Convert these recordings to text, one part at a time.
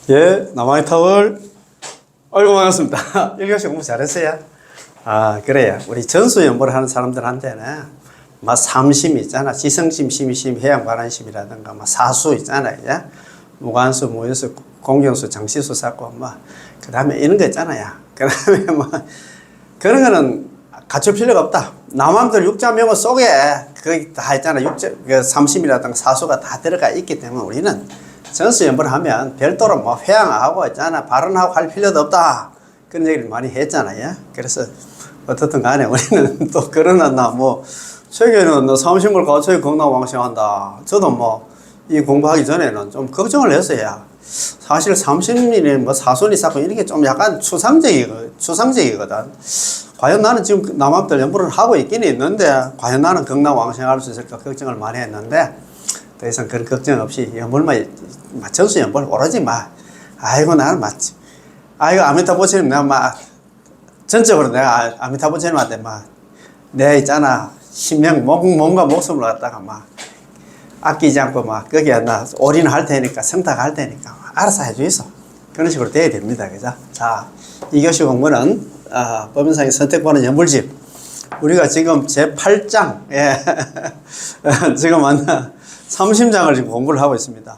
예, 남아의 타월. 아이고, 반갑습니다. 1교시 공부 잘했어요? 아, 그래요. 우리 전수 연보를 하는 사람들한테는, 삼심 있잖아. 지성심, 심심, 해양반환심이라든가, 사수 있잖아요. 예? 무관수, 무인수, 공경수, 장시수 쌓고, 그 다음에 이런 거 있잖아요. 그 다음에 그런 거는 갖출 필요가 없다. 남함들 육자명어 속에 거기 다 있잖아. 삼심이라든가 사수가 다 들어가 있기 때문에 우리는 전수 연보를 하면 별도로 회양하고 있잖아. 발언하고 할 필요도 없다. 그런 얘기를 많이 했잖아요. 그래서 어떻든 간에 우리는 또 그러나 세계는 삼심을 갖춰야 건강왕성한다. 저도 이 공부하기 전에는 좀 걱정을 했어요. 사실 삼심이니 사순이 쌓고 이런 게 좀 약간 추상적이거든. 과연 나는 지금 남함들 연보를 하고 있긴 있는데 과연 나는 건강왕성할 수 있을까 걱정을 많이 했는데 더 이상 그런 걱정 없이 연보만 전수 연보를 오로지 아이고 나는 아이고 아미타부 부처님 내가 전적으로 내가 아미타부 부처님한테 내 있잖아 신명 몸과 목숨을 갖다가 아끼지 않고 거기에 나 올인할 테니까 성탁할 테니까 알아서 해주이소. 그런 식으로 돼야 됩니다. 그죠? 자, 2교시 공부는 법인상의 선택받은 연불집. 우리가 지금 제8장 지금 삼심장을 지금 공부를 하고 있습니다.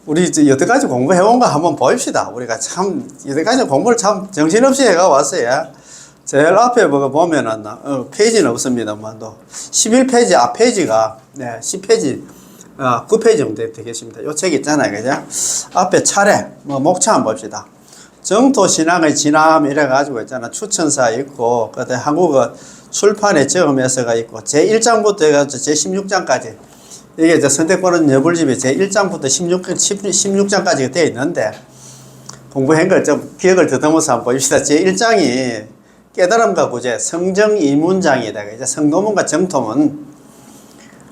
우리 여태까지 공부해온 거 한번 보입시다. 우리가 참 여태까지 공부를 참 정신없이 해가 왔어요. 제일 앞에 보면은 페이지는 없습니다만도 11페이지 앞 페이지가 10페이지 9페이지 정도 되겠습니다. 요 책 있잖아요. 그죠? 앞에 차례 목차 한번 봅시다. 정토신앙의 진함 이래가지고 있잖아. 추천사 있고 그다음에 한국어 출판의 저음에서가 있고 제1장부터 해가지고 제16장까지 이게 이제 선택받은 여불집이 제1장부터 16장까지 되어 있는데 공부한 걸 좀 기억을 더듬어서 한번 봅시다. 제1장이 깨달음과 구제 성정이문장이다. 이제 성도문과 정토문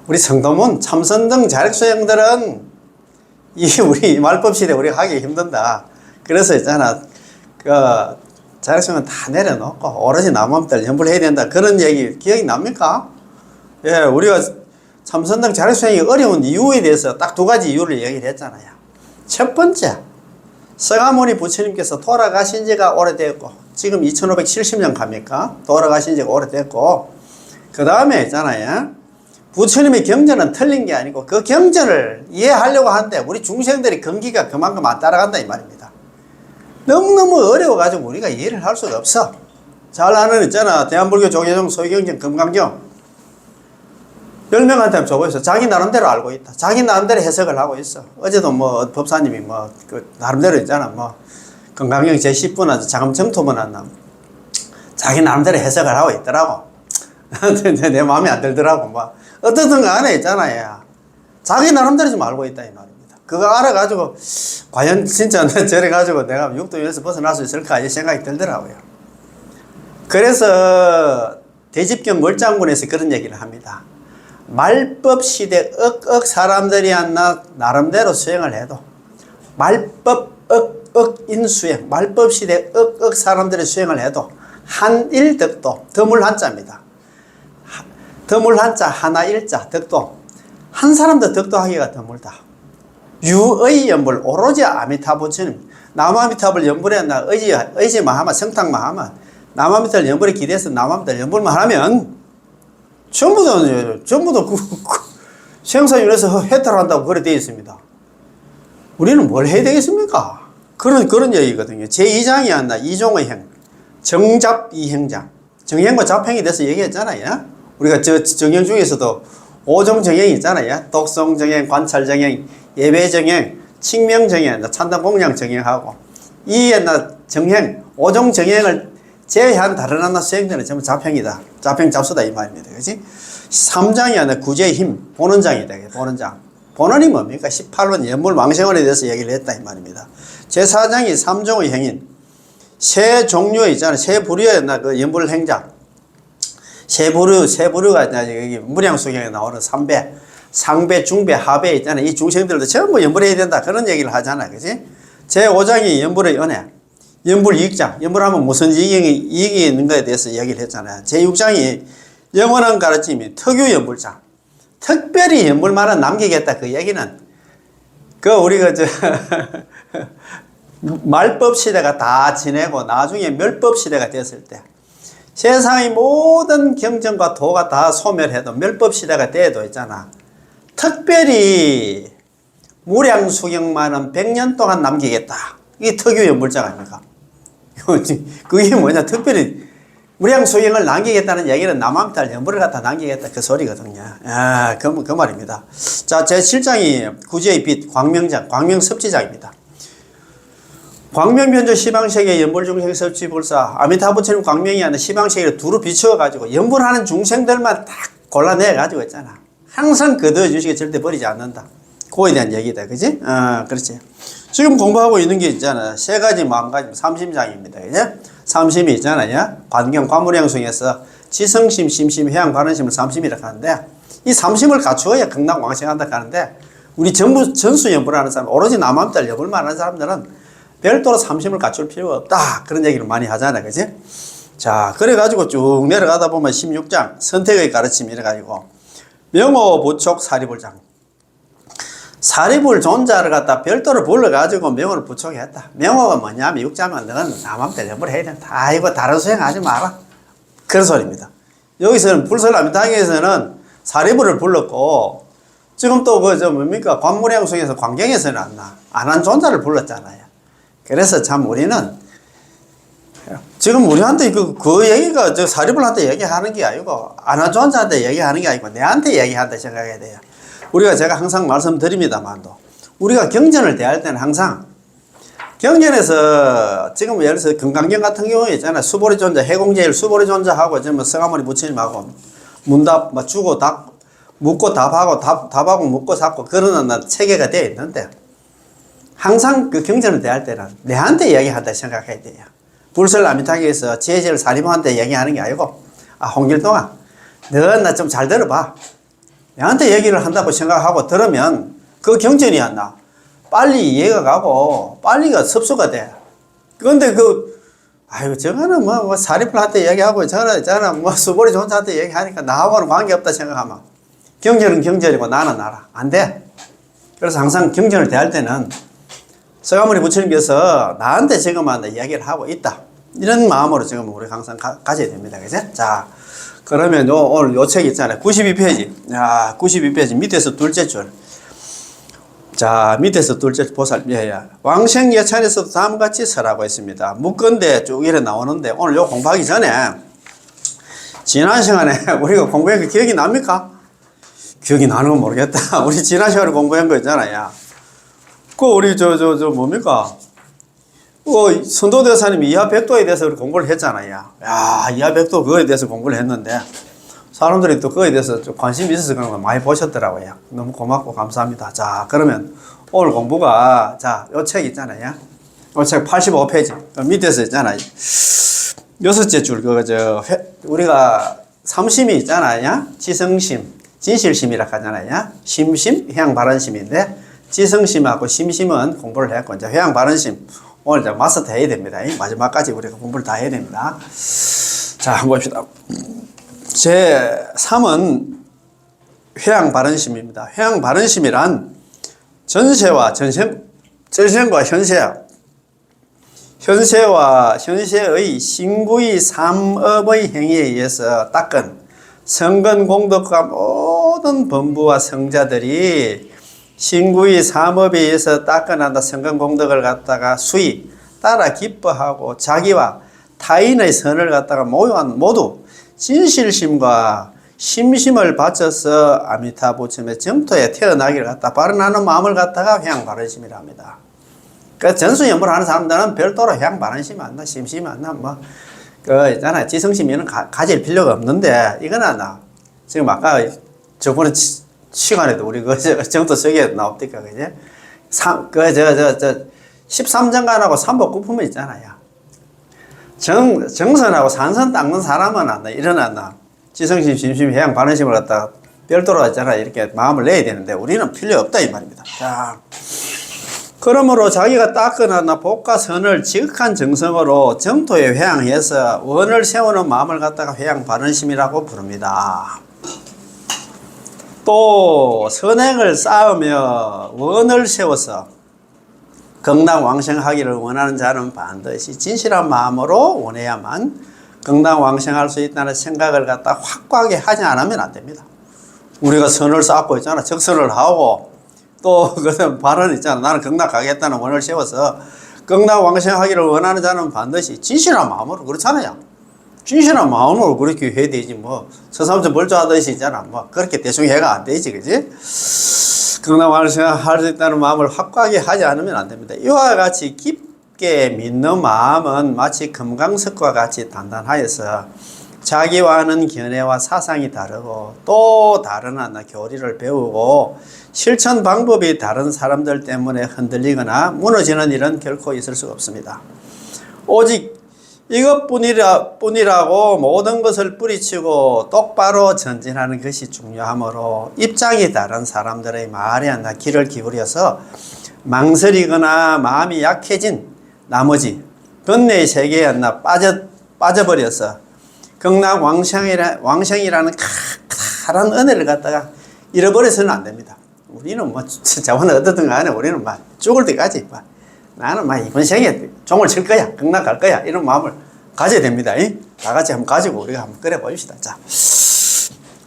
우리 성도문 참선 등 자력수행들은 우리 말법시대 우리가 하기 힘든다. 그래서 있잖아 자력수행은 다 내려놓고 오로지 남함들 연불 해야 된다. 그런 얘기 기억이 납니까? 예, 우리가 참선 등 자력수행이 어려운 이유에 대해서 딱 두 가지 이유를 얘기를 했잖아요. 첫 번째, 서가모니 부처님께서 돌아가신 지가 오래됐고 지금 2570년 갑니까? 돌아가신 지가 오래됐고 그 다음에 있잖아요. 부처님의 경전은 틀린 게 아니고 그 경전을 이해하려고 하는데 우리 중생들의根기가 그만큼 안 따라간다 이 말입니다. 너무너무 어려워가지고 우리가 이해를 할 수가 없어. 잘 아는 있잖아. 대한불교 조계종 소위경전 금강경 10명한테 줘보있어. 자기 나름대로 알고 있다. 자기 나름대로 해석을 하고 있어. 어제도 법사님이 나름대로 있잖아. 금강경 제10분 자금 정토문 한다. 자기 나름대로 해석을 하고 있더라고. 내 마음에 안 들더라고. 어떻든 간에 있잖아요. 자기 나름대로 좀 알고 있다 이 말입니다. 그거 알아가지고 과연 진짜 저래가지고 내가 육도에서 벗어날 수 있을까 이 생각이 들더라고요. 그래서 대집경 월장군에서 그런 얘기를 합니다. 말법 시대 사람들이 나름대로 수행을 해도 말법 인수행 말법 시대 사람들이 수행을 해도 한일덕도 드물 한자입니다. 드물 한자 하나 일자 덕도 한 사람도 덕도하기가 드물다. 유의 연불 오로지 아미타부처님 남아미타불 연불에 의지만 하면 성탁만 하면 남아미타불 연불에 기대해서 남아미타불 연불만 하면 전부 다 생사윤회에서 해탈한다고 그래 되어 있습니다. 우리는 뭘 해야 되겠습니까? 그런 얘기거든요. 제2장이 이종의 행 정잡 이행장 정행과 잡행에 대해서 얘기했잖아요. 우리가 정행 중에서도 5종 정행이 있잖아요. 독성 정행, 관찰 정행, 예배 정행, 칙명 정행, 찬단 공양 정행하고 이 정행, 5종 정행을 제외한 다른 하나 수행되는 전부 잡행이다. 잡행 잡수다 이 말입니다. 그렇지? 3장이 구제의 힘, 본원장이다. 본원장. 본원이 뭡니까? 18번 연불 망생원에 대해서 얘기를 했다 이 말입니다. 제4장이 3종의 행인. 세 종류의 있잖아요. 세 부류의 연불 행장. 세 부류가 여기 무량수경에 나오는 3배, 상배, 중배, 하배 있잖아요. 이 중생들도 전부 연불해야 된다. 그런 얘기를 하잖아요. 그치? 제5장이 연불의 은혜, 연불 이익장. 연불하면 무슨 이익이 있는 것에 대해서 얘기를 했잖아요. 제6장이 영원한 가르침이 특유 연불장. 특별히 연불만은 남기겠다. 그 얘기는, 우리가 말법 시대가 다 지내고 나중에 멸법 시대가 됐을 때 세상의 모든 경전과 도가 다 소멸해도 멸법 시대가 돼도 있잖아. 특별히 무량수경만은 100년 동안 남기겠다. 이게 특유의 물자가 아닙니까? 그게 뭐냐. 특별히 무량수경을 남기겠다는 얘기는 남한달 연불을 갖다 남기겠다. 그 소리거든요. 아, 그 말입니다. 자, 제 7장이 구제의 빛, 광명장, 광명섭지장입니다. 광명변조 시방세계 연불중생 섭지불사 아미타부처님 광명이 아니라 시방세계를 두루 비추어가지고 연불하는 중생들만 딱 골라내가지고 있잖아. 항상 거두어 주시게 절대 버리지 않는다. 그거에 대한 얘기다. 그지? 그렇지. 지금 공부하고 있는 게 있잖아. 세 가지 마음가짐 30장입니다. 그지? 30이 있잖아요. 관경 관무량숭에서 지성심, 심심, 해양, 바른심을 30이라고 하는데 이 30을 갖추어야 극락왕생한다 하는데 우리 전부 전수 연불하는 사람, 오로지 남한달 연불만 하는 사람들은 별도로 30을 갖출 필요가 없다. 그런 얘기를 많이 하잖아. 그지? 자, 그래가지고 쭉 내려가다 보면 16장 선택의 가르침 이래가지고 명호, 부촉, 사리불장. 사리불 존자를 갖다 별도로 불러가지고 명호를 부촉했다. 명호가 뭐냐면 육자면 너는 남한별 연불 해야 된다. 아이고, 다른 수행하지 마라. 그런 소리입니다. 여기서는 불설암미당에서는 사리불을 불렀고 지금 또 뭡니까? 관무량숭에서 광경에서는 안 한 존자를 불렀잖아요. 그래서 참 우리는 지금 우리한테 그 얘기가 저 사리불한테 얘기하는 게 아니고 아나존자한테 얘기하는 게 아니고 내한테 얘기한다 생각해야 돼요. 우리가 제가 항상 말씀드립니다만도 우리가 경전을 대할 때는 항상 경전에서 지금 예를 들어서 금강경 같은 경우에 있잖아요. 수보리존자, 해공제일 수보리존자하고 지금 성아모니 부처님하고 문답 주고 답 묻고 답하고 답하고 묻고 잡고 그러는 체계가 되어 있는데 항상 그 경전을 대할 때는 내한테 얘기한다 생각해야 돼요. 불설남미타기에서 제제를 사리부한테 얘기하는 게 아니고 홍길동아 너 나 좀 잘 들어봐. 내한테 얘기를 한다고 생각하고 들으면 그 경전이 안 나. 빨리 이해가 가고 빨리가 습수가 돼. 그런데 아이고 저거는 뭐 사리불한테 얘기하고 저는 뭐 수보리 존자한테 얘기하니까 나하고는 관계없다 생각하면 경전은 경전이고 나는 나라. 안 돼. 그래서 항상 경전을 대할 때는 서가모니 부처님께서 나한테 지금 이야기를 하고 있다. 이런 마음으로 지금 우리 항상 가져야 됩니다. 그죠? 자, 그러면 오늘 요 책 있잖아요. 92페이지. 야, 92페이지 밑에서 둘째 줄. 자, 밑에서 둘째 보살. 왕생 예찬에서도 다음과 같이 서라고 했습니다. 묵건데 쭉 이래 나오는데 오늘 요 공부하기 전에 지난 시간에 우리가 공부한 거 기억이 납니까? 기억이 나는 건 모르겠다. 우리 지난 시간에 공부한 거 있잖아요. 우리 뭡니까? 선도대사님이 이하백도에 대해서 공부를 했잖아요. 야, 이하백도 그거에 대해서 공부를 했는데 사람들이 또 그거에 대해서 좀 관심이 있어서 그런 거 많이 보셨더라고요. 너무 고맙고 감사합니다. 자, 그러면 오늘 공부가 요 책 있잖아요. 요 책 85페이지 밑에서 있잖아요. 여섯째 줄 우리가 삼심이 있잖아요. 지성심, 진실심이라고 하잖아요. 심심, 해양바른심인데 지성심하고 심심은 공부를 했고 이제 회양바른심 오늘 이제 마스터 해야 됩니다. 마지막까지 우리가 공부를 다 해야 됩니다. 자, 한번 봅시다. 제 3은 회양바른심입니다. 회양바른심이란 전생과 현세의 신구의 삼업의 행위에 의해서 닦은 성근공덕과 모든 범부와 성자들이 신구의 삼업에 의해서 닦아난다 성근공덕을 갖다가 수이 따라 기뻐하고 자기와 타인의 선을 갖다가 모두 진실심과 심심을 바쳐서 아미타 부처님의 정토에 태어나기를 갖다 발언하는 마음을 갖다가 회양바른심이라 합니다. 그 전수연불 하는 사람들은 별도로 회양바른심이 안 나, 심심이 안 나, 있잖아. 지성심에는 가질 필요가 없는데, 이거는 지금 아까 저번에 시간에도 우리 정토 서기에 나옵니까, 그지? 13정간하고 삼복구품이 있잖아요. 정선하고 산선 닦는 사람은 안 나, 일어났나. 지성심, 심심, 해양, 바른심을 갖다가 별도로 있잖아. 이렇게 마음을 내야 되는데, 우리는 필요 없다, 이 말입니다. 자. 그러므로 자기가 닦아놨나 복과 선을 지극한 정성으로 정토에 회양해서 원을 세우는 마음을 갖다가 회양 바른심이라고 부릅니다. 또 선행을 쌓으며 원을 세워서 건강왕생하기를 원하는 자는 반드시 진실한 마음으로 원해야만 건강왕생할 수 있다는 생각을 갖다 확고하게 하지 않으면 안 됩니다. 우리가 선을 쌓고 있잖아. 적선을 하고 또 그런 발언 있잖아. 나는 건강 가겠다는 원을 세워서 건강왕생하기를 원하는 자는 반드시 진실한 마음으로 그렇잖아요. 진실한 마음으로 그렇게 해야 되지 뭐 서삼천 벌조하듯이 있잖아. 뭐 그렇게 대충 해가 안 되지, 그지? 건강왕생할 수 있다는 마음을 확고하게 하지 않으면 안 됩니다. 이와 같이 깊게 믿는 마음은 마치 금강석과 같이 단단하여서 자기와는 견해와 사상이 다르고 또 다른 교리를 배우고 실천 방법이 다른 사람들 때문에 흔들리거나 무너지는 일은 결코 있을 수가 없습니다. 오직 이것뿐이라고 모든 것을 뿌리치고 똑바로 전진하는 것이 중요하므로 입장이 다른 사람들의 말에 귀를 기울여서 망설이거나 마음이 약해진 나머지 번뇌의 세계에 빠져버려서 건강왕생이라는 커다란 은혜를 갖다가 잃어버려서는 안 됩니다. 우리는 뭐 자원을 어떻든 간에 우리는 막 죽을 때까지 나는 막 이번 생에 종을 칠 거야, 극락 갈 거야 이런 마음을 가져야 됩니다. 다 같이 한번 가지고 우리가 한번 그래 봅시다. 자,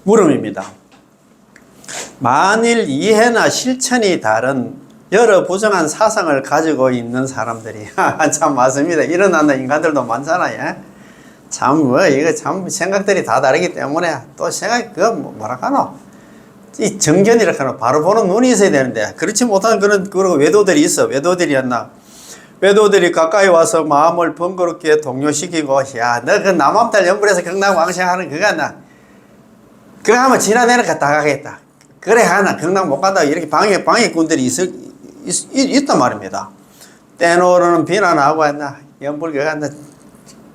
물음입니다. 만일 이해나 실천이 다른 여러 부정한 사상을 가지고 있는 사람들이 참 맞습니다. 일어나는 인간들도 많잖아요. 참 이거 참 생각들이 다 다르기 때문에 또 생각 뭐랄까노 이 정견이라 하나 바로 보는 눈이 있어야 되는데 그렇지 못한 그런 외도들이 있어. 외도들이 가까이 와서 마음을 번거롭게 동요시키고 야 너 그 남암달 연불에서 건강왕생하는 그거 하면 지나내는 거 다 가겠다. 그래 하나 건강 못 간다고 이렇게 방해꾼들이 있단 말입니다. 때노로는 비난하고 연불 그거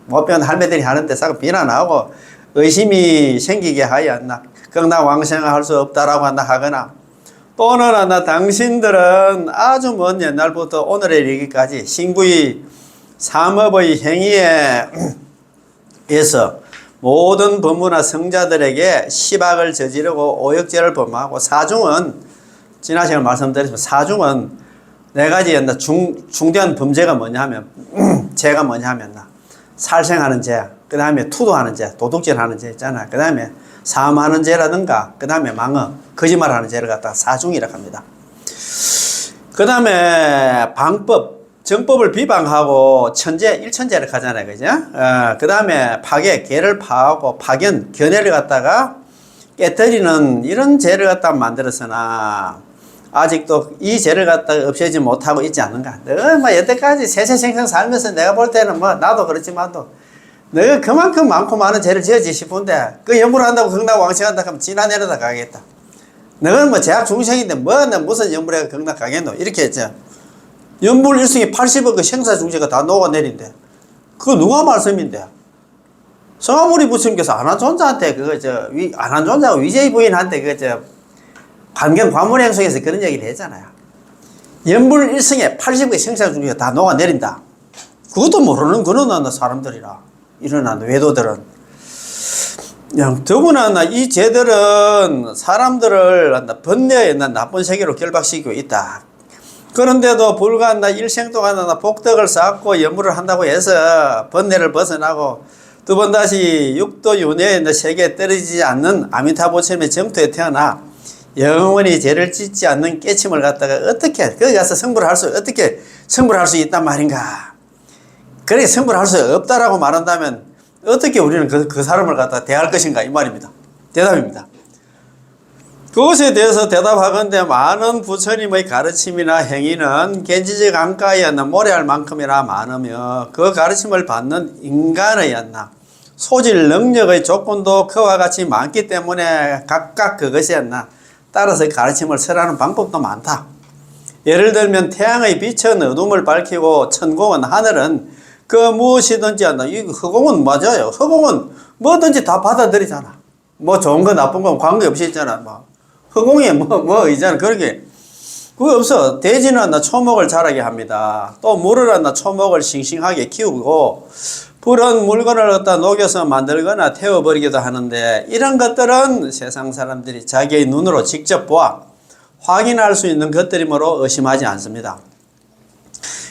못 배운 할매들이 하는데 자꾸 비난하고 의심이 생기게 하였나 건강왕생을 할 수 없다라고 하거나 또는 당신들은 아주 먼 옛날부터 오늘에 이르기까지 신구의 삼업의 행위에 의해서 모든 법무나 성자들에게 시박을 저지르고 오역죄를 범하고 사중은 지난 시간에 말씀드렸지만 사중은 네 가지 중대한 범죄가 뭐냐 하면 죄가 뭐냐 하면 살생하는 죄, 그 다음에 투도하는 죄, 도둑질 하는 죄 있잖아. 그 다음에 사음하는 죄라든가, 그 다음에 망어, 거짓말하는 죄를 갖다가 사중이라고 합니다. 그 다음에 방법, 정법을 비방하고 일천죄를 하잖아요. 그죠? 그 다음에 파괴, 개를 파하고 파견, 견해를 갖다가 깨뜨리는 이런 죄를 갖다가 만들었으나 아직도 이 죄를 갖다가 없애지 못하고 있지 않는가. 너가 여태까지 세세생생 살면서 내가 볼 때는 나도 그렇지만도 너가 그만큼 많고 많은 죄를 지었지 싶은데 그 연불을 한다고 건강왕생한다 하면 지나내려다 가겠다. 너는 제약 중생인데 무슨 연불에 건강 가겠노? 이렇게 했죠. 연불 일승이 80억 그 생사 중생가 다 녹아내린대. 그거 누가 말씀인데? 성화무리 부처님께서 안한존자한테 안한존자하고 위제이 부인한테 관경 관문행송에서 그런 얘기를 했잖아요. 연불 일승에 80의 생사 중생가 다 녹아내린다. 그것도 모르는 그런 사람들이라. 일어난 외도들은 더구나 이 죄들은 사람들을 번뇌의 나쁜 세계로 결박시키고 있다. 그런데도 불과 일생 동안 복덕을 쌓고 연물을 한다고 해서 번뇌를 벗어나고 두 번 다시 육도 윤회의 세계에 떨어지지 않는 아미타 부처님의 정토에 태어나 영원히 죄를 짓지 않는 깨침을 갖다가 어떻게 거기 가서 어떻게 성불할 수 있단 말인가. 그래 성불할 수 없다라고 말한다면 어떻게 우리는 그 사람을 갖다 대할 것인가 이 말입니다. 대답입니다. 그것에 대해서 대답하건대 많은 부처님의 가르침이나 행위는 겐지적 안가에 모래알 만큼이나 많으며 그 가르침을 받는 인간의 소질 능력의 조건도 그와 같이 많기 때문에 각각 그것이 따라서 가르침을 설하는 방법도 많다. 예를 들면 태양의 빛은 어둠을 밝히고 천공은 하늘은 그 무엇이든지 이 허공은 맞아요. 허공은 뭐든지 다 받아들이잖아. 좋은 거 나쁜 거 관계없이 있잖아. 허공에 있잖아. 그러게 그거 없어. 돼지는 초목을 자라게 합니다. 또 물을 초목을 싱싱하게 키우고 불은 물건을 갖다 녹여서 만들거나 태워버리기도 하는데 이런 것들은 세상 사람들이 자기의 눈으로 직접 보아 확인할 수 있는 것들이므로 의심하지 않습니다.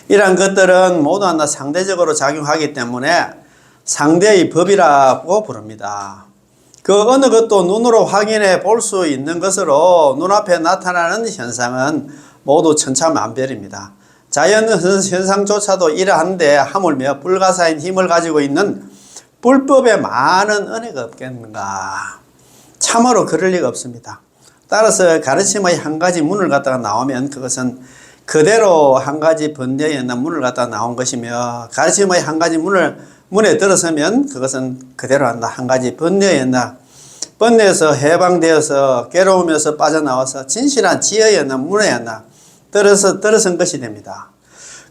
이러한 것들은 모두 하나 상대적으로 작용하기 때문에 상대의 법이라고 부릅니다. 그 어느 것도 눈으로 확인해 볼 수 있는 것으로 눈앞에 나타나는 현상은 모두 천차만별입니다. 자연 현상조차도 이러한데 하물며 불가사인 힘을 가지고 있는 불법에 많은 은혜가 없겠는가. 참으로 그럴 리가 없습니다. 따라서 가르침의 한 가지 문을 갖다가 나오면 그것은 그대로 한 가지 번뇌에 있는 문을 갖다가 나온 것이며, 가르침의 한 가지 문에 들어서면 그것은 그대로 한다. 한 가지 번뇌에 있는 번뇌에서 해방되어서 괴로움에서 빠져나와서 진실한 지혜에 있는 문에 있는 들어선 것이 됩니다.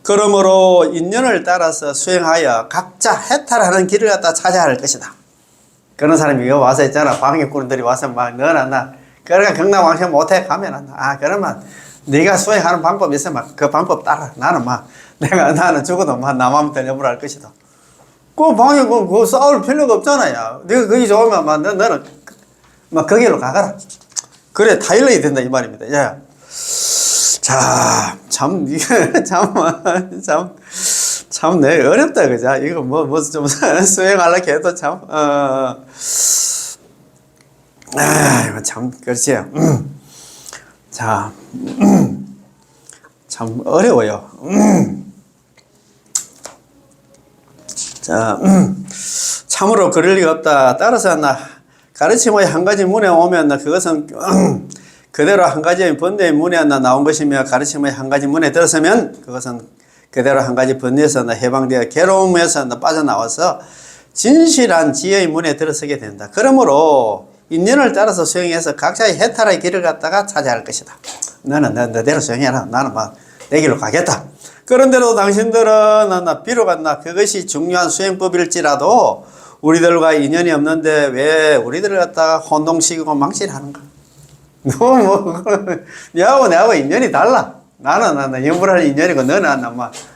그러므로 인연을 따라서 수행하여 각자 해탈하는 길을 갖다 찾아야 할 것이다. 그런 사람이 이거 와서 있잖아. 방해꾼들이 와서 막 너나 나 그러니까 경락왕생 못해 가면 그러면 네가 수행하는 방법이 있으면 그 방법 따라. 나는 죽어도 나 마음 들려보라 할 것이다. 그 방해꾼 그거 싸울 필요가 없잖아요. 네가 거기 좋으면 너는 막 거기로 가거라. 그래 타일러야 된다 이 말입니다. 예. 자, 참, 이게, 참, 내 어렵다, 그죠? 이거 좀 수행하려고 해도 참, 이거 참, 그렇지. 자, 참 어려워요. 자, 참으로 그럴 리가 없다. 따라서 가르침의 한 가지 문에 오면 그것은 그대로 한 가지 번뇌의 문에 나온 것이며, 가르침의 한 가지 문에 들어서면 그것은 그대로 한 가지 번뇌에서 해방되어 괴로움에서 빠져나와서 진실한 지혜의 문에 들어서게 된다. 그러므로 인연을 따라서 수행해서 각자의 해탈의 길을 갖다가 찾아야 할 것이다. 너는 너대로 수행해라. 나는 내 길로 가겠다. 그런데도 당신들은 비록 그것이 중요한 수행법일지라도 우리들과 인연이 없는데 왜 우리들을 갖다가 혼동시키고 망신하는가? 너하고 내하고 인연이 달라. 나는 연불할 인연이고 너는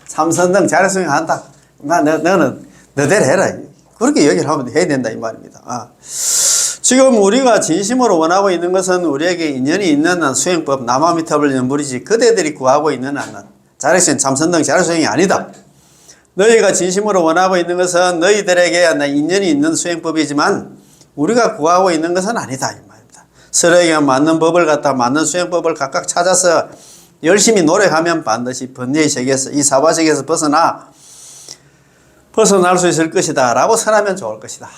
삼선등 자력수행한다. 너는 너대로 해라. 그렇게 얘기를 하면 해야 된다 이 말입니다. 지금 우리가 진심으로 원하고 있는 것은 우리에게 인연이 있는 수행법 남아미탑을 연불이지 그대들이 구하고 있는 자력수행 삼선등 자력수행이 아니다. 너희가 진심으로 원하고 있는 것은 너희들에게 인연이 있는 수행법이지만 우리가 구하고 있는 것은 아니다. 서로에게 맞는 법을 갖다 맞는 수행법을 각각 찾아서 열심히 노력하면 반드시 번뇌의 세계에서 이 사바세계에서 벗어날 수 있을 것이다 라고 선하면 좋을 것이다.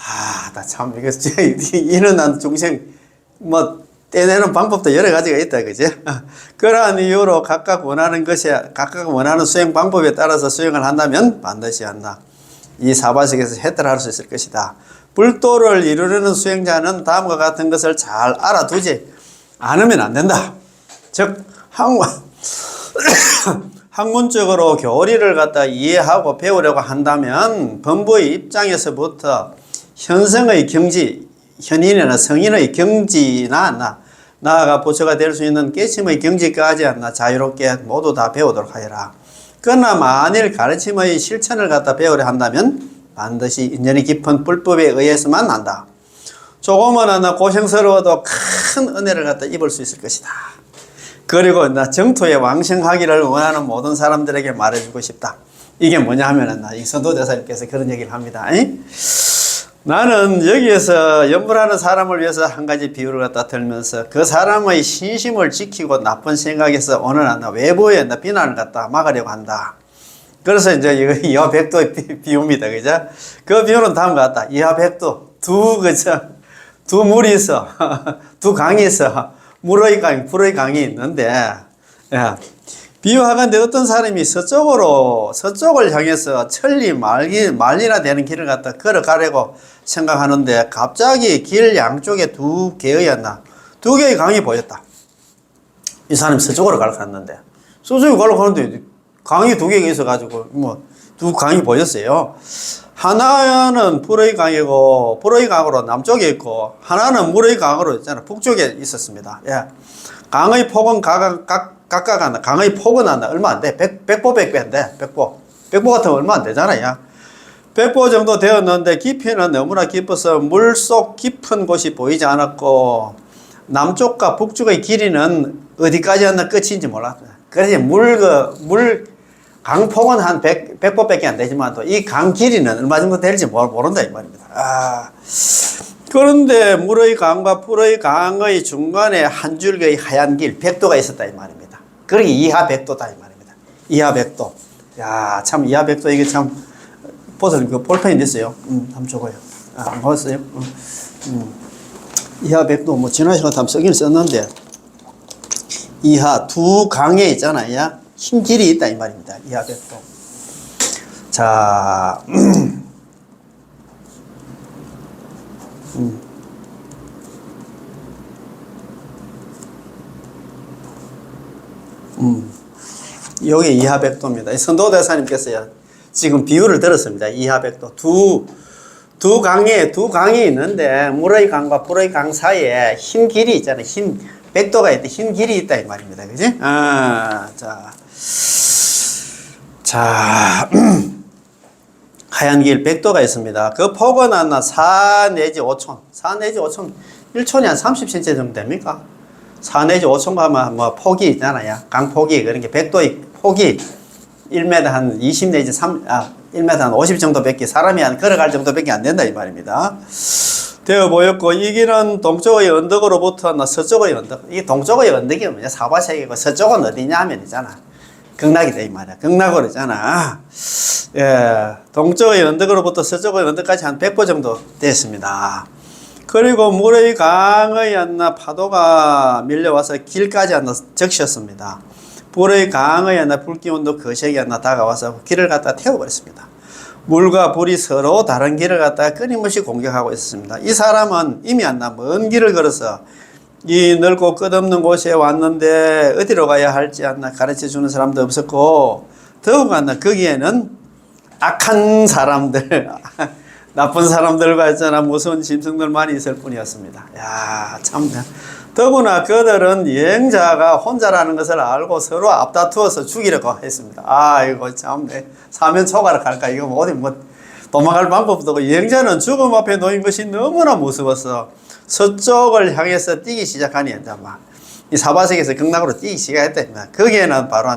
나 참 이거 이런 중생 떼내는 방법도 여러 가지가 있다 그지? 그러한 이유로 각각 원하는 수행 방법에 따라서 수행을 한다면 반드시 이 사바세계에서 해탈할 수 있을 것이다. 불도를 이루려는 수행자는 다음과 같은 것을 잘 알아두지 않으면 안 된다. 즉 학문적으로 교리를 갖다 이해하고 배우려고 한다면 범부의 입장에서부터 현성의 경지, 현인이나 성인의 경지나 나아가 부처가 될 수 있는 깨침의 경지까지 자유롭게 모두 다 배우도록 하여라. 그러나 만일 가르침의 실천을 갖다 배우려 한다면 반드시 인연이 깊은 불법에 의해서만 한다. 조금은 고생스러워도 큰 은혜를 갖다 입을 수 있을 것이다. 그리고 정토에 왕생하기를 원하는 모든 사람들에게 말해주고 싶다. 이게 뭐냐 하면은 이선도 대사님께서 그런 얘기를 합니다. 나는 여기에서 연불하는 사람을 위해서 한 가지 비유를 갖다 들면서 그 사람의 신심을 지키고 나쁜 생각에서 오는 외부의 비난을 갖다 막으려고 한다. 그래서 이제 이거 이하백도 비유입니다. 그죠? 그 비유는 다음과 같다. 이하백도 두 물이 있어. 두 강이 있어. 물의 강, 불의 강이 있는데, 비유하건대 어떤 사람이 서쪽을 향해서 천리 말리나 되는 길을 갖다 걸어가려고 생각하는데 갑자기 길 양쪽에 두 개의 강이 보였다. 이 사람이 서쪽으로 가려고 하는데 강이 두 개가 있어가지고 두 강이 보였어요. 하나는 불의 강이고 불의 강으로 남쪽에 있고 하나는 물의 강으로 있잖아 북쪽에 있었습니다. 강의 폭은 각각 강의 폭은 얼마 안 돼. 백보인데 백보 같으면 얼마 안 되잖아요. 백보 정도 되었는데 깊이는 너무나 깊어서 물속 깊은 곳이 보이지 않았고 남쪽과 북쪽의 길이는 어디까지 끝인지 몰랐어요. 그래서 강폭은 한 100보밖에 안 되지만 또 이 강 길이는 얼마 정도 될지 모른다 이 말입니다. 그런데 물의 강과 불의 강의 중간에 한 줄기의 하얀 길, 백도가 있었다 이 말입니다. 그러게 이하 백도다 이 말입니다. 이하 백도. 야, 참 이하 백도 이게 참 보세요. 그 볼펜이 있어요. 한번 줘봐요. 안 봤어요? 이하 백도 뭐 지난 시간에 한번 쓰긴 썼는데 이하 두 강에 있잖아요. 흰 길이 있다 이 말입니다. 이하 백도. 자, 여기 이하백도입니다. 선도대사님께서요, 지금 비유를 들었습니다. 이하백도. 두 강이 있는데, 물의 강과 불의 강 사이에 흰 길이 있잖아요. 흰, 백도가 있다. 흰 길이 있다. 이 말입니다. 그지? 자, 하얀 길 백도가 있습니다. 그 폭은 한 4 내지 5촌. 4 내지 5촌. 1촌이 한 30cm 정도 됩니까? 4 내지 5촌 가면 뭐 폭이 있잖아요. 강폭이. 그러니까 백도의 폭이 1m 한 20 내지 1m 한 50 정도밖에, 사람이 한 걸어갈 정도밖에 안 된다 이 말입니다. 되어 보였고, 이 길은 동쪽의 언덕으로부터 서쪽의 언덕. 이게 동쪽의 언덕이 뭐냐? 사바색이고, 서쪽은 어디냐 하면 있잖아. 극락이 돼 이 말이야. 극락으로 있잖아. 예, 동쪽의 언덕으로부터 서쪽의 언덕까지 한 100보 정도 됐습니다. 그리고 물의 강의 파도가 밀려와서 길까지 적셨습니다. 불의 강의 불기운도 거세게 다가와서 길을 갖다 태워버렸습니다. 물과 불이 서로 다른 길을 갖다가 끊임없이 공격하고 있었습니다. 이 사람은 이미 먼 길을 걸어서 이 넓고 끝없는 곳에 왔는데 어디로 가야 할지 가르쳐 주는 사람도 없었고, 더욱 거기에는 악한 사람들, 나쁜 사람들과 있잖아, 무서운 짐승들만 있을 뿐이었습니다. 야, 참. 더구나 그들은 여행자가 혼자라는 것을 알고 서로 앞다투어서 죽이려고 했습니다. 이거 참, 사면 초가를 갈까? 이거 어디 도망갈 방법도 없고, 여행자는 죽음 앞에 놓인 것이 너무나 무서워서 서쪽을 향해서 뛰기 시작하니, 이 사바색에서 극락으로 뛰기 시작했다. 거기에는 바로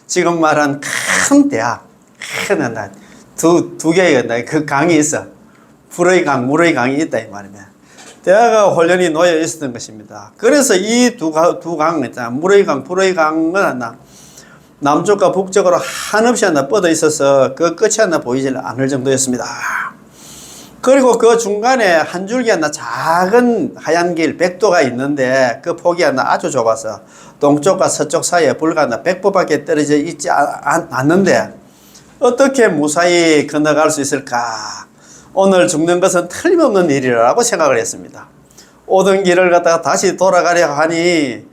지금 말한 큰 대학, 두 개의 그 강이 있어. 불의 강, 물의 강이 있다 이 말입니다. 대화가 혼련히 놓여 있었던 것입니다. 그래서 이 두 강 있잖아. 물의 강, 불의 강은 남쪽과 북쪽으로 한없이 뻗어 있어서 그 끝이 보이지 않을 정도였습니다. 그리고 그 중간에 한 줄기 작은 하얀 길, 백도가 있는데 그 폭이 아주 좁아서 동쪽과 서쪽 사이에 불과 100보밖에 떨어져 있지 않는데 어떻게 무사히 건너갈 수 있을까? 오늘 죽는 것은 틀림없는 일이라고 생각을 했습니다. 오던 길을 갖다가 다시 돌아가려 하니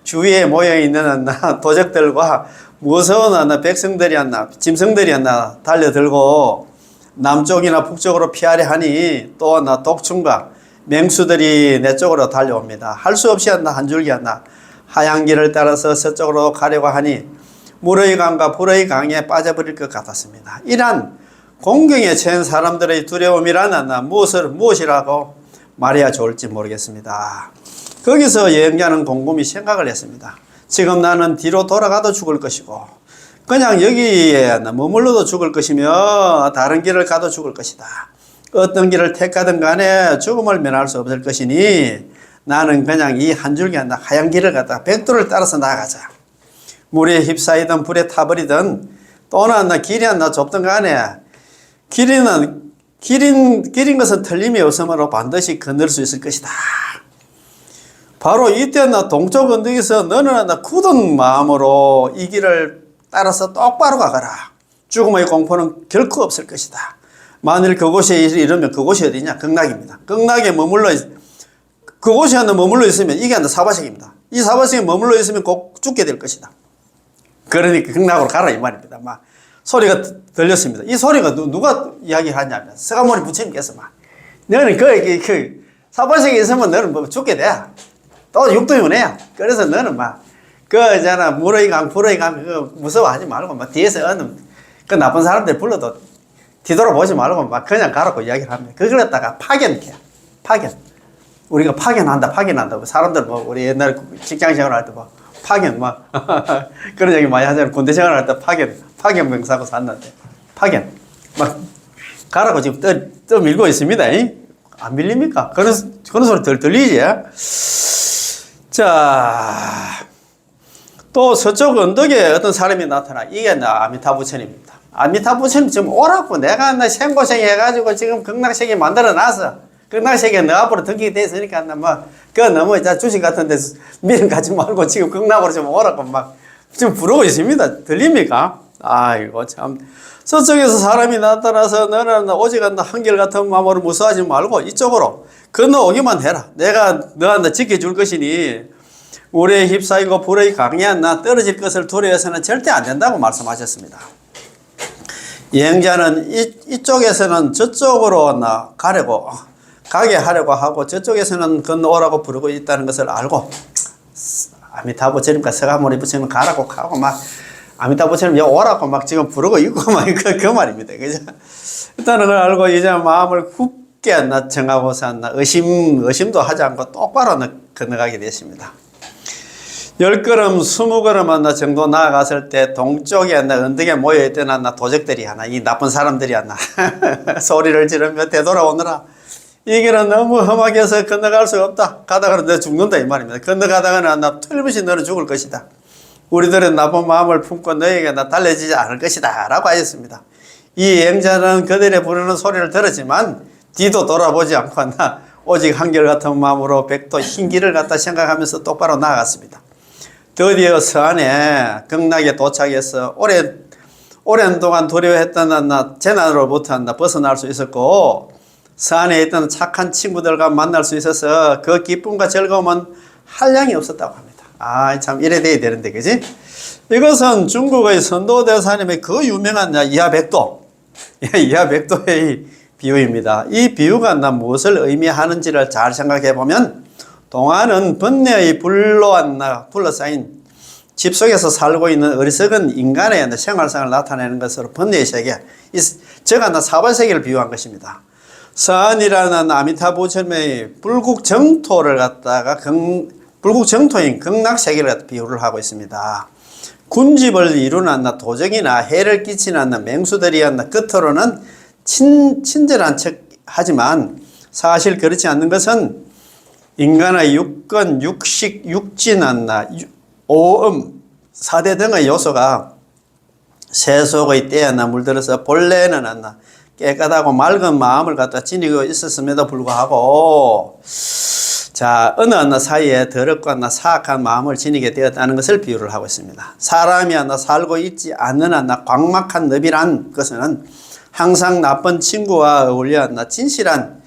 주위에 모여있는 도적들과 무서운 백성들이 짐승들이 달려들고 남쪽이나 북쪽으로 피하려 하니 또 독충과 맹수들이 내 쪽으로 달려옵니다. 할 수 없이 한 줄기 하얀 길을 따라서 서쪽으로 가려고 하니 물의 강과 불의 강에 빠져버릴 것 같았습니다. 이란 공경에 처한 사람들의 두려움이란 무엇이라고 말해야 좋을지 모르겠습니다. 거기서 여행자는 곰곰이 생각을 했습니다. 지금 나는 뒤로 돌아가도 죽을 것이고 그냥 여기에 머물러도 죽을 것이며 다른 길을 가도 죽을 것이다. 어떤 길을 택하든 간에 죽음을 면할 수 없을 것이니 나는 그냥 이 한 줄기 하얀 길을 갖다가 백도를 따라서 나가자. 물에 휩싸이든 불에 타버리든 또는 길이 좁든 간에 길인 것은 틀림이 없으므로 반드시 건널 수 있을 것이다. 바로 이때 동쪽 언덕에서 너는 굳은 마음으로 이 길을 따라서 똑바로 가거라. 죽음의 공포는 결코 없을 것이다. 만일 그곳에 이르면 그곳이 어디냐? 극락입니다. 극락에 그곳에 머물러 있으면 이게 사바색입니다. 이 사바색에 머물러 있으면 꼭 죽게 될 것이다. 그러니까 극락으로 가라 이 말입니다. 소리가 들렸습니다. 이 소리가 누가 이야기하냐면 서가모니 부처님께서 너는 그 사바색에 있으면 너는 죽게 돼. 또 육도윤회야. 그래서 너는 물의 강, 불의 강 무서워하지 말고 뒤에서 그 나쁜 사람들 불러도 뒤돌아보지 말고 그냥 가라고 이야기를 합니다. 그걸 갖다가 파견. 우리가 파견한다. 사람들 우리 옛날 직장 생활할 때 파견 그런 얘기 많이 하잖아요. 군대 생활할 때 파견 병사고 샀는데 파견 막 가라고 지금 떠밀고 있습니다. 안 밀립니까? 그런 소리 들리지? 자, 또 서쪽 언덕에 어떤 사람이 나타나. 이게 아미타부 부처님입니다. 아미타부 부처님 지금 오라고 내가 생고생 해가지고 지금 극락세계 만들어 놨어. 극락세계 너 앞으로 등기가 됐으니까 그거 너무 주식 같은 데 미련 갖지 말고 지금 극락으로 좀 오라고 막 지금 부르고 있습니다. 들립니까? 아이고 참. 서쪽에서 사람이 나타나서 너는 오직 한결같은 마음으로 무서워하지 말고 이쪽으로 건너오기만 해라. 내가 너한테 지켜줄 것이니 우리의 휩싸이고 불의 강에 떨어질 것을 두려워해서는 절대 안 된다고 말씀하셨습니다. 여행자는 이쪽에서는 저쪽으로 가게 하려고 하고 저쪽에서는 건너오라고 부르고 있다는 것을 알고 아미타부 부처님과 서가모니 부처님 가라고 하고 막 아미타부 부처님 여기 오라고 막 지금 부르고 있고 막 그 말입니다. 그죠? 일단은 그걸 알고 이제 마음을 굳게 정하고서 의심도 하지 않고 똑바로 건너가게 됐습니다. 10걸음, 20걸음 정도 나아갔을 때 동쪽에 언덕에 모여있던 도적들이 이 나쁜 사람들이 소리를 지르며 되돌아오느라 이 길은 너무 험하게 해서 건너갈 수가 없다. 가다가는 너 죽는다 이 말입니다. 건너가다가는 틀림없이 너는 죽을 것이다. 우리들은 나쁜 마음을 품고 너에게 달래지지 않을 것이다 라고 하였습니다. 이 여행자는 그들의 부르는 소리를 들었지만 뒤도 돌아보지 않고 오직 한결같은 마음으로 백도 흰 길을 갖다 생각하면서 똑바로 나아갔습니다. 드디어 서안에 극락에 도착해서 오랜 동안 두려워했던 재난으로부터 벗어날 수 있었고 서안에 있던 착한 친구들과 만날 수 있어서 그 기쁨과 즐거움은 한량이 없었다고 합니다. 참 이래 돼야 되는데 그지? 이것은 중국의 선도대사님의 그 유명한 이하백도의 비유입니다. 이 비유가 무엇을 의미하는지를 잘 생각해 보면 동화는 번뇌의 불로 둘러싸인 집 속에서 살고 있는 어리석은 인간의 생활상을 나타내는 것으로 번뇌의 세계, 제가 사발세계를 비유한 것입니다. 서안이라는 아미타부 부처님의 불국정토를 갖다가 불국정토인 극락세계를 갖다 비유를 하고 있습니다. 군집을 이루는 도적이나 해를 끼치는 맹수들이 겉으로는 친절한 척 하지만 사실 그렇지 않는 것은 인간의 육건, 육식, 육진, 오음, 사대 등의 요소가 세속의 때에 물들어서 본래는 깨끗하고 맑은 마음을 갖다 지니고 있었음에도 불구하고 어느 사이에 더럽고 사악한 마음을 지니게 되었다는 것을 비유를 하고 있습니다. 사람이 살고 있지 않는 광막한 늪이란 것은 항상 나쁜 친구와 어울려 진실한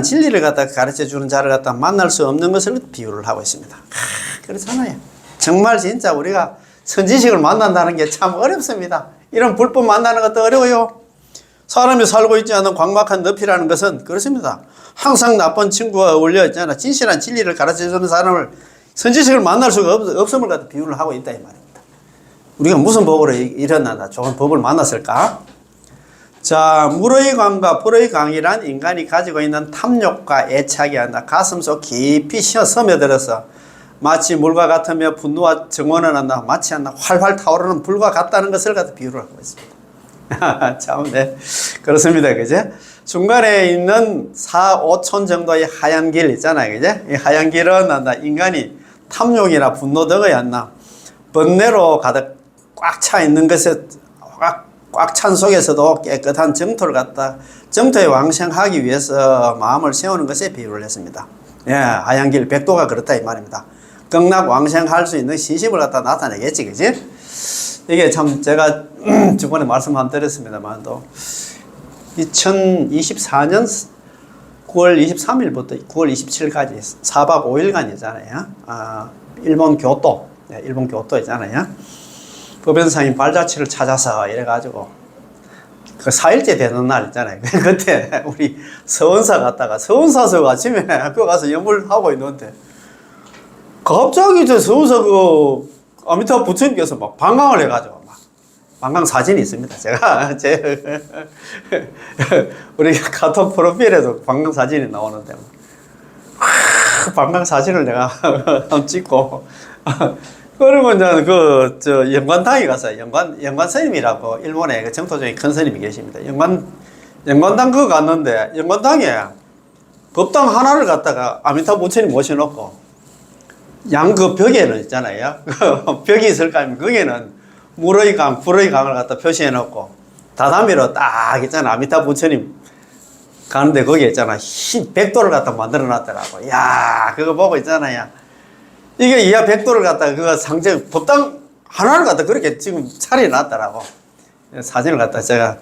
진리를 갖다 가르쳐 주는 자를 갖다 만날 수 없는 것을 비유를 하고 있습니다. 그렇잖아요. 정말 진짜 우리가 선지식을 만난다는 게 참 어렵습니다. 이런 불법 만나는 것도 어려워요. 사람이 살고 있지 않은 광막한 늪이라는 것은 그렇습니다. 항상 나쁜 친구와 어울려 있잖아. 진실한 진리를 가르쳐 주는 사람을 선지식을 만날 수가 없음을 갖다 비유를 하고 있다 이 말입니다. 우리가 무슨 법으로 일어나다 좋은 법을 만났을까? 물의 강과 불의 강이란 인간이 가지고 있는 탐욕과 애착이 가슴속 깊이 스며들어서 마치 물과 같으며 분노와 정원은 마치 활활 타오르는 불과 같다는 것을 갖다 비유를 하고 있습니다. 참, 네. 그렇습니다. 그제? 중간에 있는 4, 5천 정도의 하얀 길 있잖아요. 그제? 이 하얀 길은 인간이 탐욕이나 분노 등의 번뇌로 가득 꽉 차 있는 것에 꽉 찬 속에서도 깨끗한 정토를 갖다 정토에 왕생하기 위해서 마음을 세우는 것에 비유를 했습니다. 하얀 길, 백도가 그렇다 이 말입니다. 극락 왕생할 수 있는 신심을 갖다 나타내겠지, 그지? 이게 참 제가 저번에 말씀 한번 드렸습니다만 2024년 9월 23일부터 9월 27일까지 4박 5일간이잖아요. 일본 교토 있잖아요. 법연상인 발자취를 찾아서 이래가지고 그 4일째 되는 날 있잖아요. 그때 우리 서원사 갔다가 서원사서 아침에 학교 가서 연불하고 있는데 갑자기 서원사 아미타부 부처님께서 방광을 해가지고 방광 사진이 있습니다. 우리 카톡 프로필에도 방광 사진이 나오는데 방광 사진을 내가 한번 찍고 그리고 이제 영관당에 가서 영관 스님이라고 일본에 그 정토적인 큰 스님이 계십니다. 영관당 그거 갔는데 영관당에 법당 하나를 갖다가 아미타부 부처님 모셔놓고 양 그 벽에는 있잖아요. 그 벽이 있을 거 아닙니까? 거기에는 물의 강, 불의 강을 갖다 표시해놓고 다다미로 딱 있잖아. 아미타부 부처님 가는데 거기에 있잖아. 흰 백도를 갖다 만들어 놨더라고. 야, 그거 보고 있잖아요. 이게 이하 백도를 갖다가 그거 상징, 법당 하나를 갖다 그렇게 지금 차려놨더라고. 사진을 갖다 제가,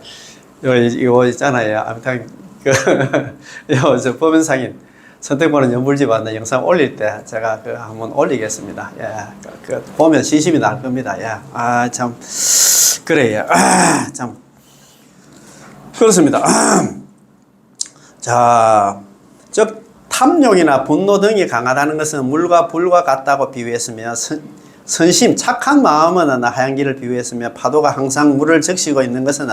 이거 있잖아요. 아무튼, 저 법연상인 선택받은 연불집 왔는 영상 올릴 때 제가 그 한번 올리겠습니다. 예. 보면 시심이 날 겁니다. 예. 아, 참. 그래요. 아, 참. 그렇습니다. 자, 즉, 탐욕이나 분노 등이 강하다는 것은 물과 불과 같다고 비유했으며 선심, 착한 마음은 하얀기를 비유했으며 파도가 항상 물을 적시고 있는 것은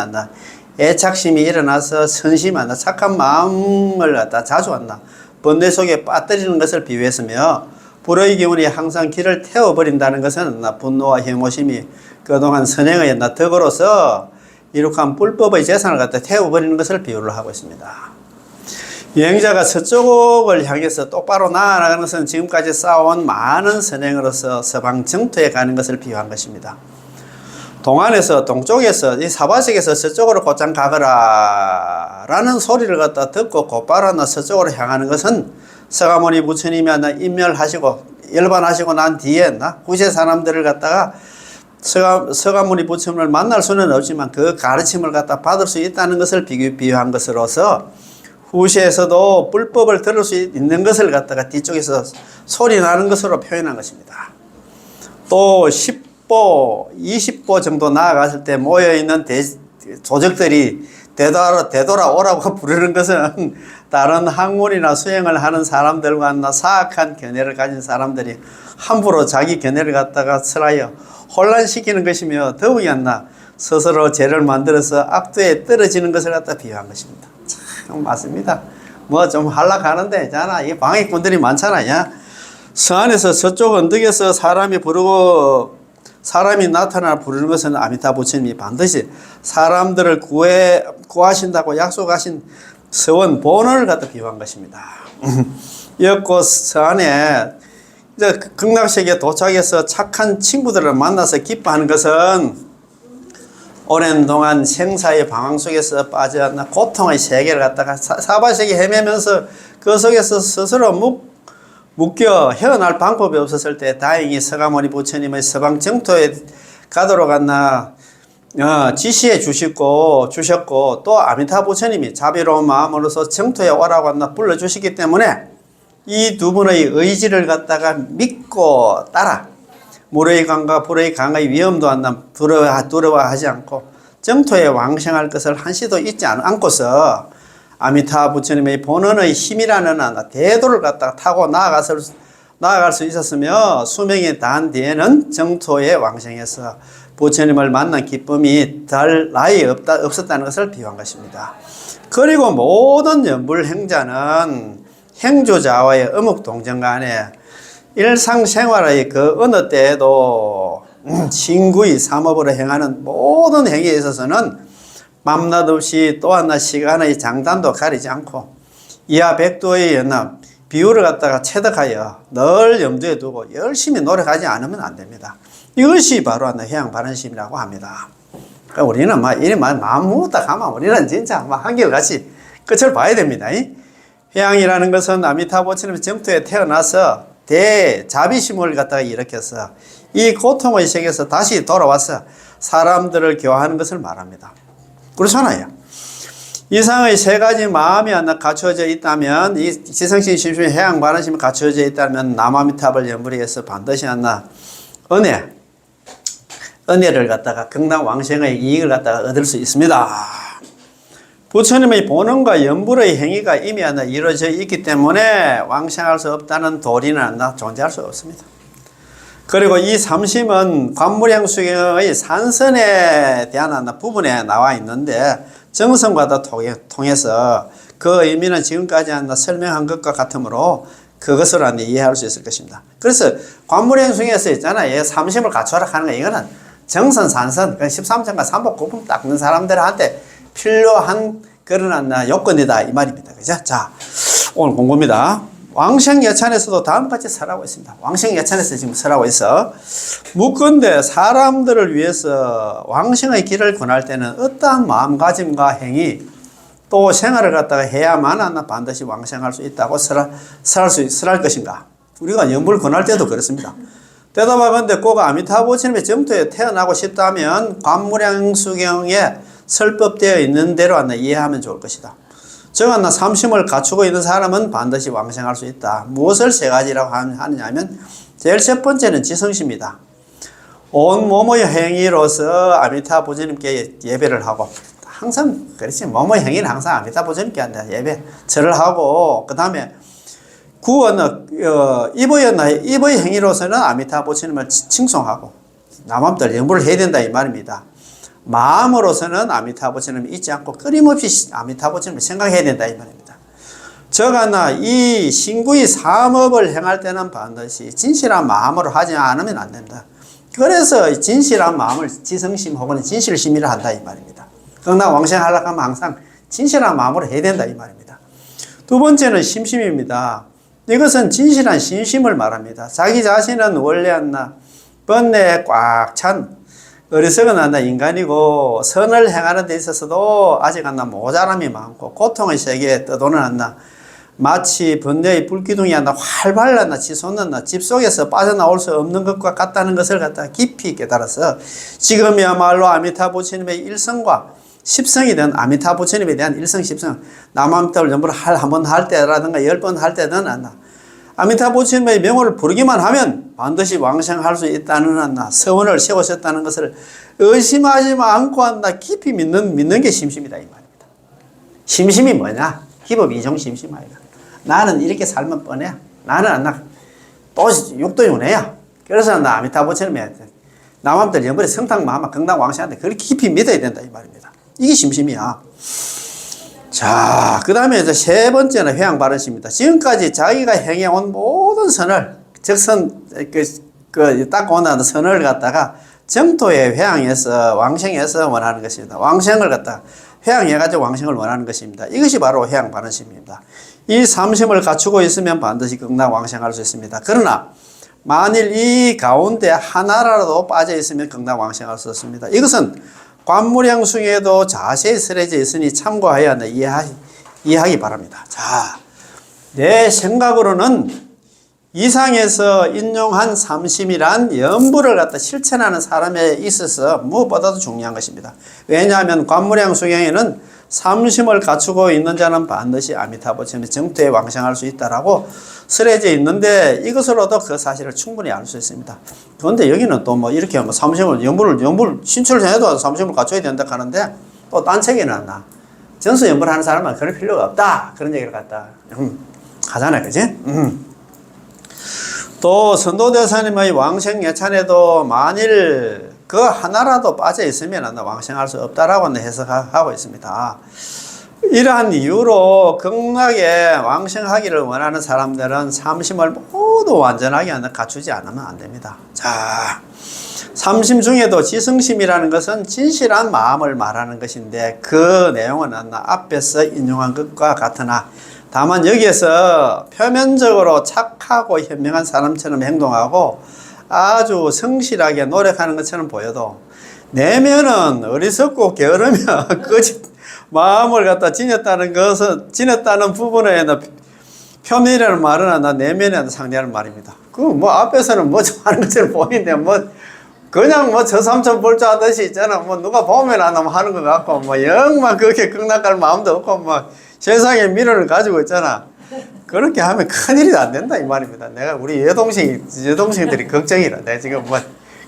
애착심이 일어나서 선심한다. 착한 마음을 갖다 자주 한다. 번뇌 속에 빠뜨리는 것을 비유했으며 불의 기운이 항상 길을 태워버린다는 것은 분노와 혐오심이 그동안 선행의 덕으로서 이룩한 불법의 재산을 갖다 태워버리는 것을 비유를 하고 있습니다. 여행자가 서쪽을 향해서 똑바로 나아가는 것은 지금까지 쌓아온 많은 선행으로서 서방 정토에 가는 것을 비유한 것입니다. 동안에서 동쪽에서 이 사바sek에서 서쪽으로 곧장 가거라 라는 소리를 갖다 듣고 곧바로 서쪽으로 향하는 것은 서가모니 부처님이 인멸하시고 열반하시고 난 뒤에 구세 사람들을 갖다가 서가모니 부처님을 만날 수는 없지만 그 가르침을 갖다 받을 수 있다는 것을 비유한 것으로서 후시에서도 불법을 들을 수 있는 것을 갖다가 뒤쪽에서 소리 나는 것으로 표현한 것입니다. 또 10보, 20보 정도 나아갔을 때 모여있는 조적들이 되돌아오라고 부르는 것은 다른 학문이나 수행을 하는 사람들과 사악한 견해를 가진 사람들이 함부로 자기 견해를 갖다가 설하여 혼란시키는 것이며 더욱이 스스로 죄를 만들어서 악도에 떨어지는 것을 갖다 비유한 것입니다. 참 맞습니다. 뭐 좀 한락하는데 있잖아. 이 방해꾼들이 많잖아요. 서안에서 서쪽 언덕에서 사람이 나타나 부르는 것은 아미타부 부처님이 반드시 사람들을 구하신다고 약속하신 서원 본원을 갖다 비유한 것입니다. 이었고 서안에 이제 극락세계에 도착해서 착한 친구들을 만나서 기뻐하는 것은 오랜 동안 생사의 방황 속에서 빠져나 고통의 세계를 갖다가 사바세계 헤매면서 그 속에서 스스로 묶여 헤어날 방법이 없었을 때 다행히 서가모니 부처님의 서방 정토에 가도록 지시해 주셨고 또 아미타부 부처님이 자비로운 마음으로서 정토에 오라고 불러주시기 때문에 이 두 분의 의지를 갖다가 믿고 따라 물의 강과 불의 강의 위험도 두려워하지 않고 정토에 왕생할 것을 한시도 잊지 않고서 아미타 부처님의 본원의 힘이라는 대도를 갖다가 타고 나아갈 수 있었으며 수명이 다한 뒤에는 정토에 왕생해서 부처님을 만난 기쁨이 덜 나이 없었다는 것을 비유한 것입니다. 그리고 모든 연불행자는 행주자와의 어묵동정 간에 일상생활의 그 어느 때에도 신구의 삼업으로 행하는 모든 행위에 있어서는 맘낮 없이 또 하나 시간의 장단도 가리지 않고 이하 백도의 연합 비율을 갖다가 체득하여 늘 염두에 두고 열심히 노력하지 않으면 안 됩니다. 이것이 바로 해양 바른심이라고 합니다. 그러니까 우리는 이리 마음 먹었다 가면 우리는 진짜 한결같이 끝을 봐야 됩니다. 해양이라는 것은 아미타부 부처님의 정토에 태어나서 대자비심을 갖다가 일으켜서 이 고통의 세계에서 다시 돌아와서 사람들을 교화하는 것을 말합니다. 그렇잖아요. 이상의 세 가지 마음이 갖추어져 있다면, 이 지성신, 심심, 해양, 바른심이 갖추어져 있다면 남아미탑을 연불해서 반드시 은혜를 갖다가 극락왕생의 이익을 갖다가 얻을 수 있습니다. 부처님의 본원과 연불의 행위가 이미 이루어져 있기 때문에 왕생할 수 없다는 도리는 존재할 수 없습니다. 그리고 이 삼심은 관무량수경의 산선에 대한 부분에 나와 있는데 정성과도 통해서 그 의미는 지금까지 설명한 것과 같으므로 그것으로 이해할 수 있을 것입니다. 그래서 관물행숭에서 있잖아. 얘 삼심을 갖춰라 하는 거 이거는 정선산선 13전과 삼복고품 닦는 사람들한테 필요한 그런 요건이다 이 말입니다. 그죠? 자, 오늘 공부입니다. 왕생예찬에서도 다음같이 설하고 있습니다. 왕생예찬에서 지금 설하고 있어. 묻건대 사람들을 위해서 왕생의 길을 권할 때는 어떠한 마음가짐과 행위 또 생활을 갖다가 해야만 반드시 왕생할 수 있다고 설할 것인가. 우리가 연불 권할 때도 그렇습니다. 대답하건대 꼭 아미타부처님의 정토에 태어나고 싶다면 관무량수경에 설법되어 있는 대로 이해하면 좋을 것이다. 즉 삼심을 갖추고 있는 사람은 반드시 왕생할 수 있다. 무엇을 세 가지라고 하느냐면 제일 첫 번째는 지성심이다. 온 몸의 행위로서 아미타 부처님께 예배를 하고 항상 그렇지 몸의 행위는 항상 아미타 부처님께 예배 절을 하고 그 다음에 입의 행위로서는 아미타 부처님을 칭송하고 남함들 연부를 해야 된다 이 말입니다. 마음으로서는 아미타 부처님을 잊지 않고 끊임없이 아미타 부처님을 생각해야 된다 이 말입니다. 즉 이 신구의 삼업을 행할 때는 반드시 진실한 마음으로 하지 않으면 안 된다. 그래서 진실한 마음을 지성심 혹은 진실심이라 한다 이 말입니다. 그러나 왕생하려고 하면 항상 진실한 마음으로 해야 된다 이 말입니다. 두 번째는 심심입니다. 이것은 진실한 신심을 말합니다. 자기 자신은 원래 번뇌에 꽉 찬 어리석은 인간이고 선을 행하는 데 있어서도 아직 모자람이 많고 고통의 세계에 떠도는 마치 번뇌의 불기둥이 활발 치솟는 집 속에서 빠져나올 수 없는 것과 같다는 것을 깊이 깨달아서 지금이야말로 아미타 부처님의 일성과 십성이 된 아미타 부처님에 대한 일성 십성 남함들 전부 한 번 할 때라든가 10번 할 때든 아미타 부처님의 명호를 부르기만 하면 반드시 왕생할 수 있다는 서원을 세우셨다는 것을 의심하지 않고 깊이 믿는 게 심심이다 이 말입니다. 심심이 뭐냐? 기법 이종 심심 아이가. 나는 이렇게 살면 뻔해. 나는 또 욕도 윤회야. 그래서 아미타 부처님의 남함들 연불의 성탕 마마 건강 왕생한테 그렇게 깊이 믿어야 된다 이 말입니다. 이게 심심이야. 자, 그 다음에 이제 세 번째는 회양바르심입니다. 지금까지 자기가 행해온 모든 선을, 적선, 닦아온 선을 갖다가 정토에 회양해서, 왕생해서 원하는 것입니다. 왕생을 갖다가 회양해가지고 왕생을 원하는 것입니다. 이것이 바로 회양바르심입니다. 이 삼심을 갖추고 있으면 반드시 극락 왕생할 수 있습니다. 그러나, 만일 이 가운데 하나라도 빠져 있으면 극락 왕생할 수 없습니다. 이것은 관무량숭에도 자세히 설해져 있으니 참고하여 이해하기 바랍니다. 자, 내 생각으로는 이상에서 인용한 삼심이란 연부를 갖다 실천하는 사람에 있어서 무엇보다도 중요한 것입니다. 왜냐하면 관무량숭에는 삼심을 갖추고 있는 자는 반드시 아미타부처님의 정토에 왕생할 수 있다라고 설해져 있는데 이것으로도 그 사실을 충분히 알 수 있습니다. 그런데 여기는 또 이렇게 삼심을 연불 신출을 해도 삼심을 갖춰야 된다 하는데 또 딴 책에는 전수 연불 하는 사람은 그럴 필요가 없다 그런 얘기를 갖다 하잖아요, 그지? 또 선도대사님의 왕생예찬에도 만일 그 하나라도 빠져 있으면 왕생할 수 없다라고 해석하고 있습니다. 이러한 이유로 극락에 왕생하기를 원하는 사람들은 삼심을 모두 완전하게 갖추지 않으면 안 됩니다. 자, 삼심 중에도 지성심이라는 것은 진실한 마음을 말하는 것인데 그 내용은 앞에서 인용한 것과 같으나 다만 여기에서 표면적으로 착하고 현명한 사람처럼 행동하고 아주 성실하게 노력하는 것처럼 보여도 내면은 어리석고 게으르며 마음을 갖다 지녔다는 부분에 표면이라는 말은 내면에 상대하는 말입니다. 앞에서는 좋아하는 것처럼 보이는데 그냥 저 삼천 볼 줄 아듯이 있잖아. 누가 보면 하는 것 같고 영만 그렇게 극락할 마음도 없고 세상에 미련을 가지고 있잖아. 그렇게 하면 큰일이 안 된다 이 말입니다. 내가 우리 여동생들이 걱정이라. 내가 지금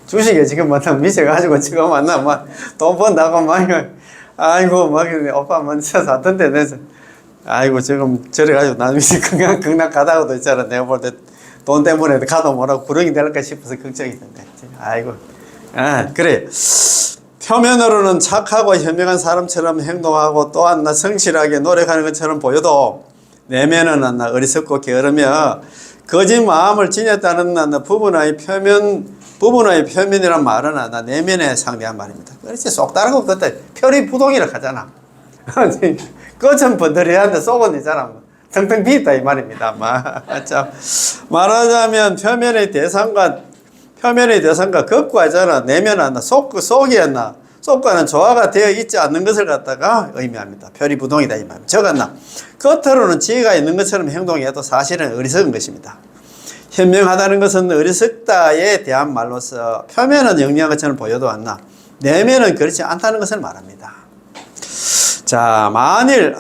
주식에 지금 미쳐가지고 지금 돈 번다고 아이고 오빠 먼저 샀던데 내가 아이고 지금 저래가지고 나중에 극락 가다가도 있잖아. 내가 볼 때 돈 때문에 가도 뭐라고 구렁이 될까 싶어서 걱정이 된다. 아이고 그래. 표면으로는 착하고 현명한 사람처럼 행동하고 또한 성실하게 노력하는 것처럼 보여도 내면은 안나 어리석고 게으르며 거짓 마음을 지녔다는 안나 부분의 표면이란 말은 안나 내면에 상대한 말입니다. 그렇지 쏙 다르고 그때 표리부동이라고 하잖아. 끝은 번들이한데 속은 있잖아. 텅텅 비있다 이 말입니다. 말하자면 표면의 대상과 극과잖아. 내면은 속이었나 속과는 조화가 되어 있지 않는 것을 갖다가 의미합니다. 표리부동이다 이 말입니다. 적었나 겉으로는 지혜가 있는 것처럼 행동해도 사실은 어리석은 것입니다. 현명하다는 것은 어리석다에 대한 말로서 표면은 영리한 것처럼 보여도 않나 내면은 그렇지 않다는 것을 말합니다. 자, 만일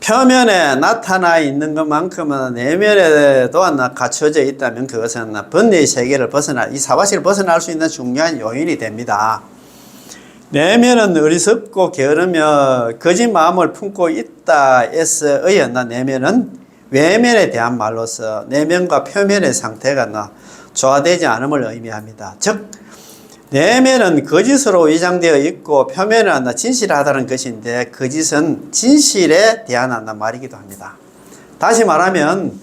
표면에 나타나 있는 것만큼은 내면에도 갖춰져 있다면 그것은 번뇌의 세계를 벗어날, 이 사바시를 벗어날 수 있는 중요한 요인이 됩니다. 내면은 어리석고 게으르며 거짓 마음을 품고 있다에서의 내면은 외면에 대한 말로서 내면과 표면의 상태가 조화되지 않음을 의미합니다. 즉 내면은 거짓으로 위장되어 있고 표면은 진실하다는 것인데 거짓은 진실에 대한 말이기도 합니다. 다시 말하면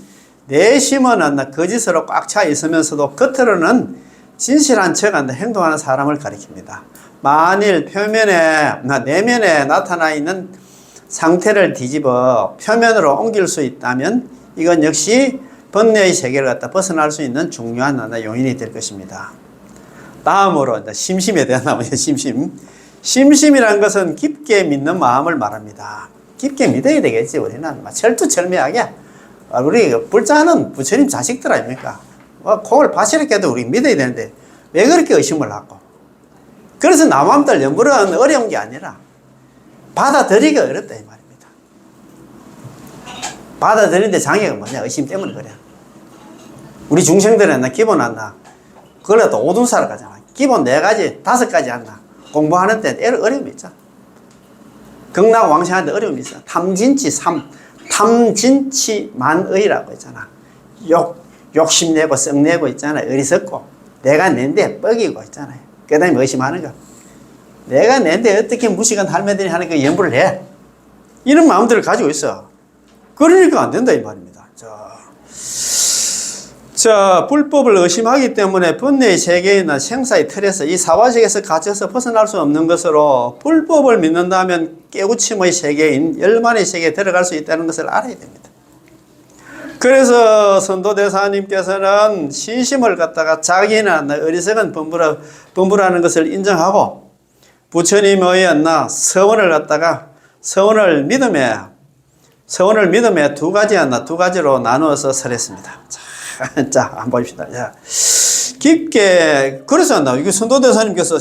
내심은 거짓으로 꽉 차 있으면서도 겉으로는 진실한 척 행동하는 사람을 가리킵니다. 만일 내면에 나타나 있는 상태를 뒤집어 표면으로 옮길 수 있다면 이건 역시 번뇌의 세계를 갖다 벗어날 수 있는 중요한 요인이 될 것입니다. 다음으로 심심에 대한 나머지 심심이란 것은 깊게 믿는 마음을 말합니다. 깊게 믿어야 되겠지. 우리는 철두철미하게 우리 불자는 부처님 자식들 아닙니까? 콩을 바치렇게도 우리 믿어야 되는데 왜 그렇게 의심을 하고 그래서 남함들 연불은 어려운 게 아니라 받아들이기가 어렵다 이 말입니다. 받아들이는데 장애가 뭐냐? 의심 때문에 그래. 우리 중생들은 기본 그걸 또 오둔사로 가잖아. 기본 4가지, 5가지 한다. 공부하는 때 어려움이 있잖아. 극락왕생하는데 어려움이 있어. 탐진치만의라고 있잖아. 욕심내고 썩내고 있잖아. 어리석고 내가 낸데 뻐기고 있잖아요. 그 다음에 의심하는 거. 내가 낸데 어떻게 무식한 할매들이 하는 그 연부를 해. 이런 마음들을 가지고 있어. 그러니까 안 된다 이 말입니다. 자, 불법을 의심하기 때문에 번뇌의 세계이나 생사의 틀에서 이 사화sek에서 갇혀서 벗어날 수 없는 것으로 불법을 믿는다면 깨우침의 세계인 열만의 세계에 들어갈 수 있다는 것을 알아야 됩니다. 그래서 선도대사님께서는 신심을 갖다가 자기는 어리석은 범부라는 것을 인정하고 부처님의 서원을 갖다가 서원을 믿음에 두 가지로 나누어서 설했습니다. 자, 한번 봅시다. 자, 깊게, 그래서 이게 선도대사님께서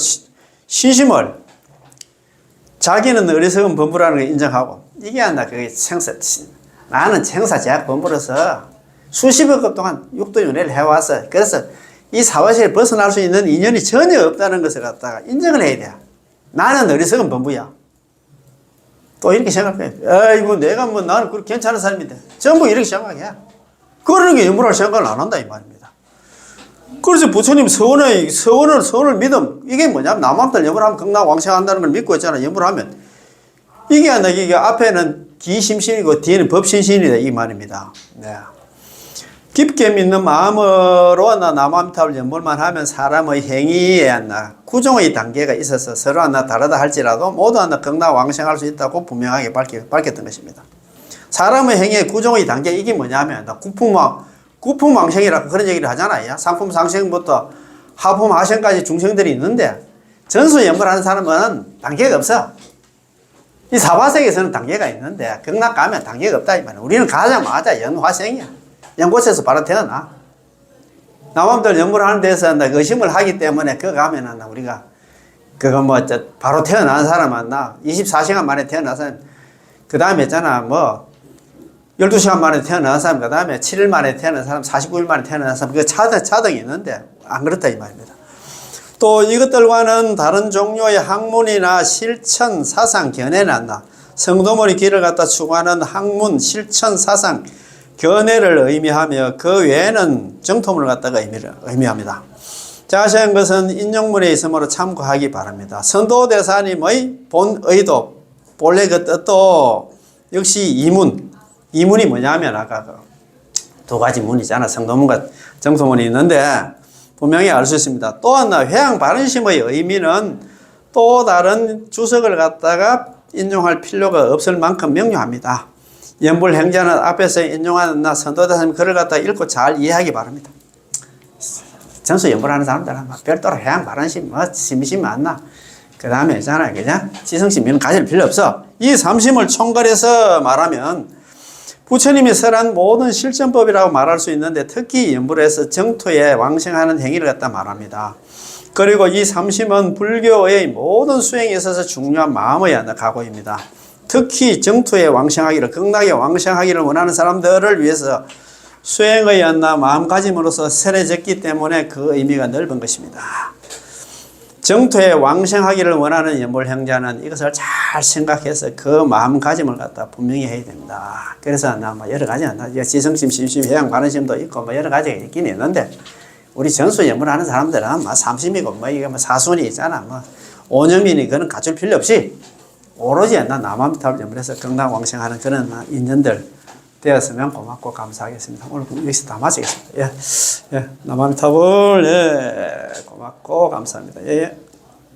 신심을, 자기는 어리석은 범부라는 걸 인정하고, 이게 그게 나는 생사제약 범부로서 수십억 급 동안 육도윤회를 해와서, 그래서 이 사화시를 벗어날 수 있는 인연이 전혀 없다는 것을 갖다가 인정을 해야 돼. 나는 어리석은 범부야. 또 이렇게 생각해. 아이고, 나는 그렇게 괜찮은 사람인데. 전부 이렇게 생각해. 그러는 게 연불할 생각을 안 한다 이 말입니다. 그래서 부처님 서원을 믿음. 이게 뭐냐면 남함들 연불하면 극락왕생한다는 걸 믿고 있잖아. 연불하면 이게 앞에는 기심신이고 뒤에는 법신신이다 이 말입니다. 네. 깊게 믿는 마음으로 남함탑을 연불만 하면 사람의 행위에 구종의 단계가 있어서 서로 다르다 할지라도 모두 극락왕생할 수 있다고 분명하게 밝혔던 것입니다. 사람의 행위의 구종의 단계 이게 뭐냐면 구품왕생이라고 그런 얘기를 하잖아요. 상품상생부터 하품하생까지 중생들이 있는데 전수연불하는 사람은 단계가 없어. 이 사바sek에서는 단계가 있는데 극락 가면 단계가 없다 이 말이야. 우리는 가자마자 연화생이야. 연꽃에서 바로 태어나. 남함들 연불하는 데서 의심을 하기 때문에 그거 가면 우리가 바로 태어난 사람은 24시간 만에 태어난 사람 그 다음에 있잖아 12시간 만에 태어난 사람, 그 다음에 7일 만에 태어난 사람, 49일 만에 태어난 사람, 그 차등이 있는데, 안 그렇다, 이 말입니다. 또 이것들과는 다른 종류의 학문이나 실천, 사상, 견해는 성도머리 길을 갖다 추구하는 학문, 실천, 사상, 견해를 의미하며 그 외에는 정토문을 갖다가 의미합니다. 자세한 것은 인용문에 있으므로 참고하기 바랍니다. 선도대사님의 본 의도, 본래 그 뜻도 역시 이문, 이 문이 뭐냐면 아까 그 두 가지 문이 있잖아. 성도문과 정소문이 있는데 분명히 알 수 있습니다. 또한 회양 바른심의 의미는 또 다른 주석을 갖다가 인용할 필요가 없을 만큼 명료합니다. 연불행자는 앞에서 인용하는 선도대사님 글을 갖다 읽고 잘 이해하기 바랍니다. 전수 연불하는 사람들은 별도로 회양 바른심 심심 많나. 그 다음에 있잖아요. 그냥 지성심 이런 가질 필요 없어. 이 삼심을 총괄해서 말하면 부처님이 설한 모든 실전법이라고 말할 수 있는데 특히 연불에서 정토에 왕생하는 행위를 갖다 말합니다. 그리고 이 삼심은 불교의 모든 수행에 있어서 중요한 마음의 각오입니다. 특히 정토에 왕생하기를, 극락에 왕생하기를 원하는 사람들을 위해서 수행의 마음가짐으로서 설해졌기 때문에 그 의미가 넓은 것입니다. 정토에 왕생하기를 원하는 연불행자는 이것을 잘 생각해서 그 마음가짐을 갖다 분명히 해야 됩니다. 그래서 여러 가지 지성심, 심심, 회양, 바른심도 있고 여러 가지가 있긴 있는데 우리 전수 연불하는 사람들은 삼심이고 이게 사순이 있잖아. 오념이니 그는 갖출 필요 없이 오로지 남아미타불 연불해서 극락왕생하는 그런 인연들 되었으면 고맙고 감사하겠습니다. 오늘 여기서 다 마치겠습니다. 남아미타불 고맙고 감사합니다.